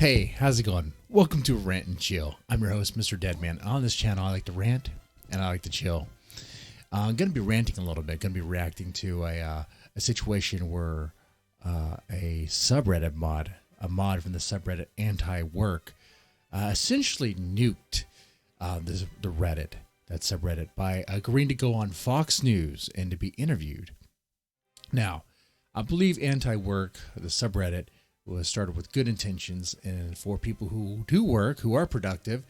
Hey, how's it going? Welcome to Rant and Chill. I'm your host, Mr. Deadman. On this channel, I like to rant and I like to chill. I'm going to be ranting a little bit. Going to be reacting to a situation where a subreddit mod, a mod from the subreddit antiwork, essentially nuked the Reddit, that subreddit, by agreeing to go on Fox News and to be interviewed. Now, I believe antiwork, the subreddit, was started with good intentions and for people who do work, who are productive,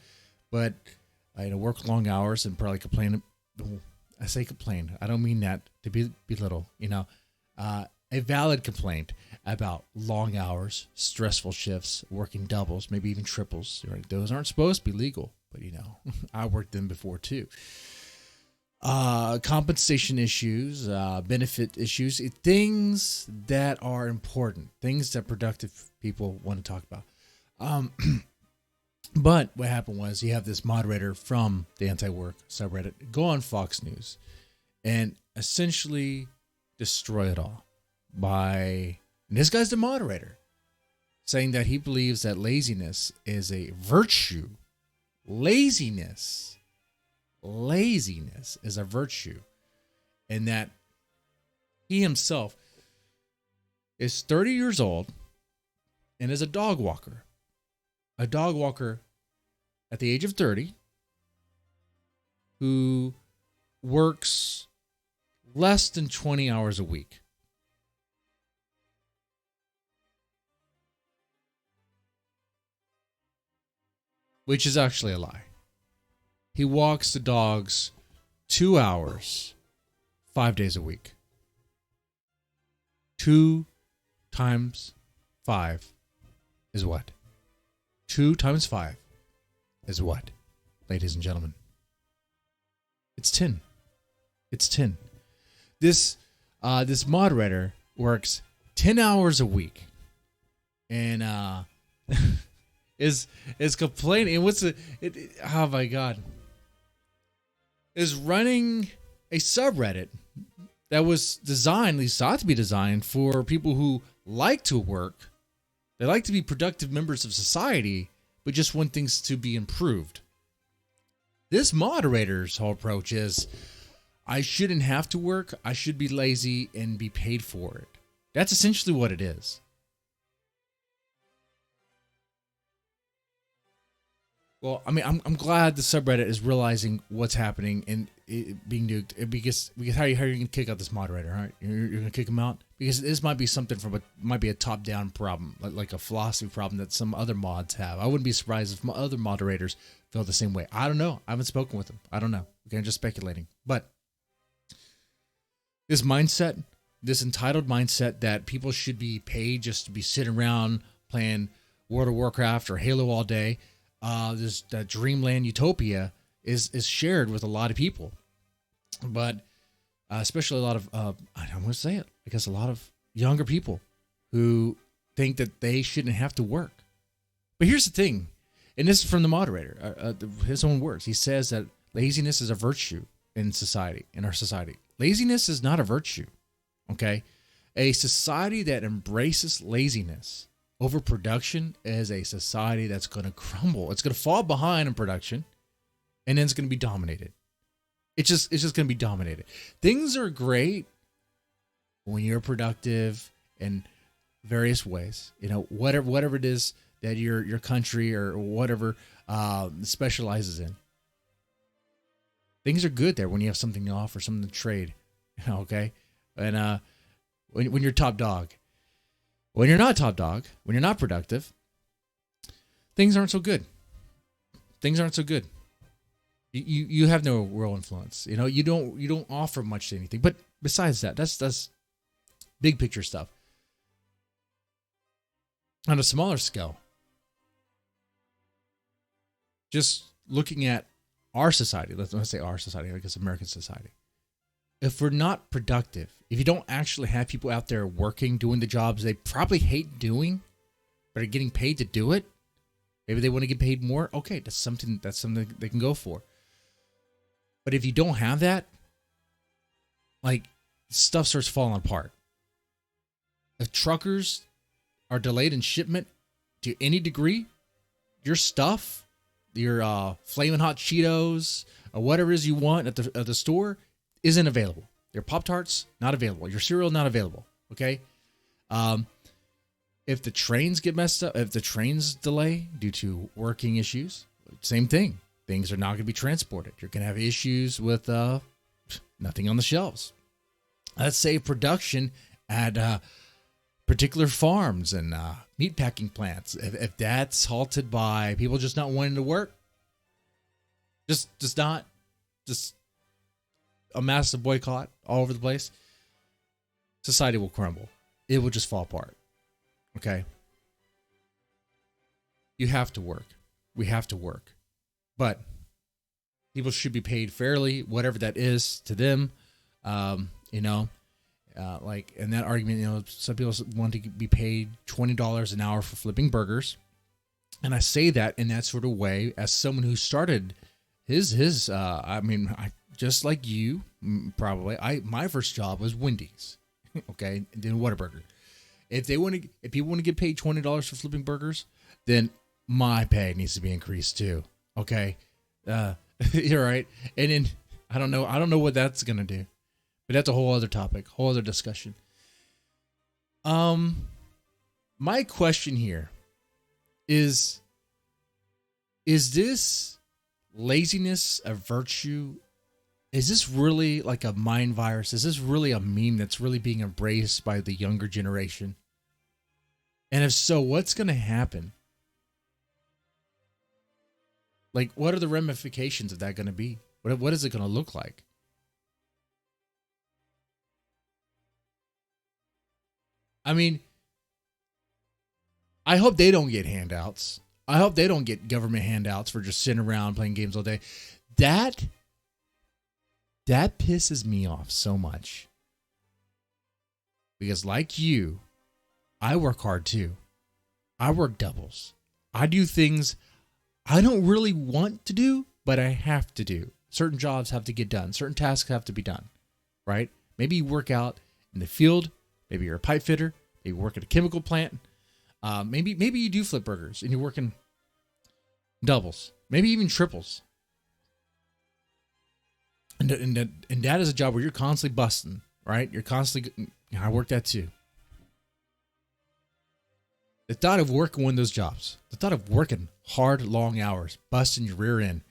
but work long hours and probably complain. I say complain. I don't mean that to belittle. A valid complaint about long hours, stressful shifts, working doubles, maybe even triples. Right? Those aren't supposed to be legal, but I worked them before too. Compensation issues, benefit issues, things that are important, things that productive people want to talk about. But what happened was you have this moderator from the anti-work subreddit go on Fox News and essentially destroy it all and this guy's the moderator, saying that he believes that laziness is a virtue. Laziness is a virtue, and that he himself is 30 years old and is a dog walker at the age of 30 who works less than 20 hours a week. Which is actually a lie. He walks the dogs 2 hours, 5 days a week. 2 times 5 is what? 2 times 5 is what, ladies and gentlemen? It's 10. It's 10. This moderator works 10 hours a week and is complaining. Oh my God. Is running a subreddit that was designed, at least thought to be designed, for people who like to work. They like to be productive members of society, but just want things to be improved. This moderator's whole approach is, I shouldn't have to work. I should be lazy and be paid for it. That's essentially what it is. Well, I mean, I'm glad the subreddit is realizing what's happening and it being nuked, because how are you going to kick out this moderator? Right? You're going to kick him out because this might be something might be a top-down problem, like a philosophy problem that some other mods have. I wouldn't be surprised if other moderators feel the same way. I don't know. I haven't spoken with them. I don't know. Okay, I'm just speculating. But this mindset, this entitled mindset that people should be paid just to be sitting around playing World of Warcraft or Halo all day. That dreamland utopia is shared with a lot of people, but especially a lot of I'm going to say it, I guess a lot of younger people who think that they shouldn't have to work. But here's the thing, and this is from the moderator, his own words. He says that laziness is a virtue in society, in our society. Laziness is not a virtue. Okay, a society that embraces laziness over production is a society that's going to crumble. It's going to fall behind in production, and then it's going to be dominated. It's just going to be dominated. Things are great when you're productive in various ways. Whatever it is that your country or whatever specializes in. Things are good there when you have something to offer, something to trade. Okay, and when you're top dog. When you're not top dog, when you're not productive, things aren't so good. Things aren't so good. You have no real influence. You don't offer much to anything. But besides that, that's big picture stuff. On a smaller scale, just looking at our society, let's say our society, I guess American society. If we're not productive, if you don't actually have people out there working, doing the jobs they probably hate doing, but are getting paid to do it, maybe they want to get paid more. Okay, that's something they can go for. But if you don't have that, like, stuff starts falling apart. If truckers are delayed in shipment to any degree, your stuff, your Flamin' Hot Cheetos, or whatever it is you want at the store isn't available. Your Pop-Tarts, not available. Your cereal, not available. Okay? If the trains get messed up, if the trains delay due to working issues, same thing. Things are not going to be transported. You're going to have issues with nothing on the shelves. Let's say production at particular farms and meat packing plants. If that's halted by people just not wanting to work, just a massive boycott all over the place, society will crumble. It will just fall apart. Okay? You have to work. We have to work. But people should be paid fairly, whatever that is to them. Like in that argument, some people want to be paid $20 an hour for flipping burgers. And I say that in that sort of way as someone who started just like you, probably. My first job was Wendy's, okay, and then Whataburger. If people want to get paid $20 for flipping burgers, then my pay needs to be increased too. Okay, you're right. And then I don't know what that's gonna do, but that's a whole other topic, whole other discussion. My question here is this laziness a virtue? Is this really like a mind virus? Is this really a meme that's really being embraced by the younger generation? And if so, what's going to happen? Like, what are the ramifications of that going to be? What is it going to look like? I mean, I hope they don't get handouts. I hope they don't get government handouts for just sitting around playing games all day. That pisses me off so much. Because like you, I work hard too. I work doubles. I do things I don't really want to do, but I have to do. Certain jobs have to get done. Certain tasks have to be done, right? Maybe you work out in the field. Maybe you're a pipe fitter. Maybe you work at a chemical plant. Maybe you do flip burgers and you're working doubles. Maybe even triples. And that is a job where you're constantly busting, right? You're constantly. I work that too. The thought of working one of those jobs, the thought of working hard, long hours, busting your rear end,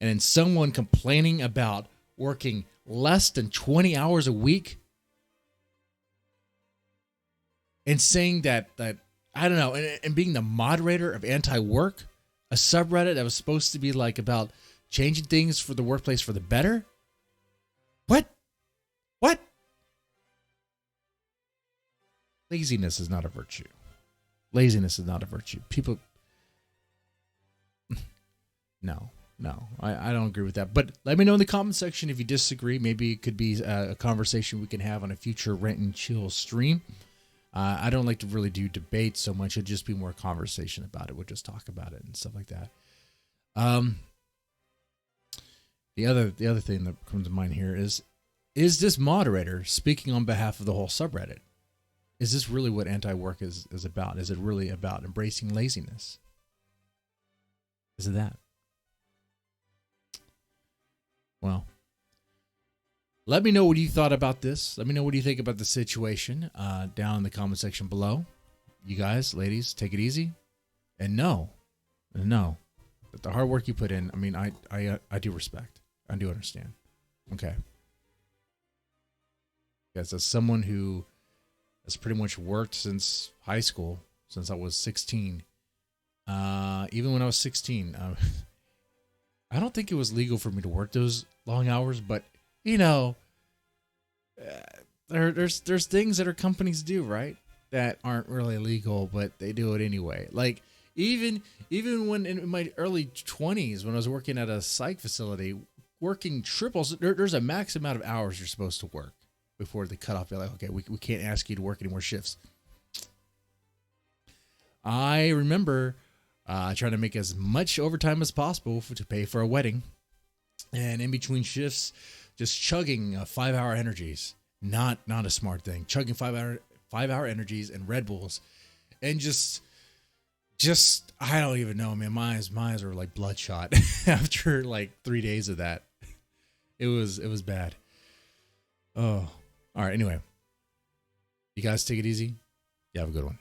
and then someone complaining about working less than 20 hours a week and saying that I don't know, and being the moderator of anti-work, a subreddit that was supposed to be like about changing things for the workplace for the better. What? Laziness is not a virtue. Laziness is not a virtue. People, no, I don't agree with that. But let me know in the comment section if you disagree. Maybe it could be a conversation we can have on a future Rent and Chill stream. I don't like to really do debates so much. It'd just be more conversation about it. We'll just talk about it and stuff like that. The other thing that comes to mind here is this moderator speaking on behalf of the whole subreddit? Is this really what anti-work is about? Is it really about embracing laziness? Is it that? Well, let me know what you thought about this. Let me know what you think about the situation down in the comment section below. You guys, ladies, take it easy. And know that the hard work you put in, I mean, I do respect. I do understand. Okay. Yes, as someone who has pretty much worked since high school, since I was 16. Even when I was 16, I don't think it was legal for me to work those long hours, but there's things that our companies do, right, that aren't really legal, but they do it anyway. Like even when in my early 20s, when I was working at a psych facility, working triples, there's a max amount of hours you're supposed to work before they cut off. They're like, okay, we can't ask you to work any more shifts. I remember trying to make as much overtime as possible to pay for a wedding, and in between shifts, just chugging 5-hour energies. Not a smart thing. Chugging 5-hour energies and Red Bulls, and just just I don't even know, man. My eyes are like bloodshot after like 3 days of that. It was bad. Oh, all right. Anyway, you guys take it easy. You have a good one.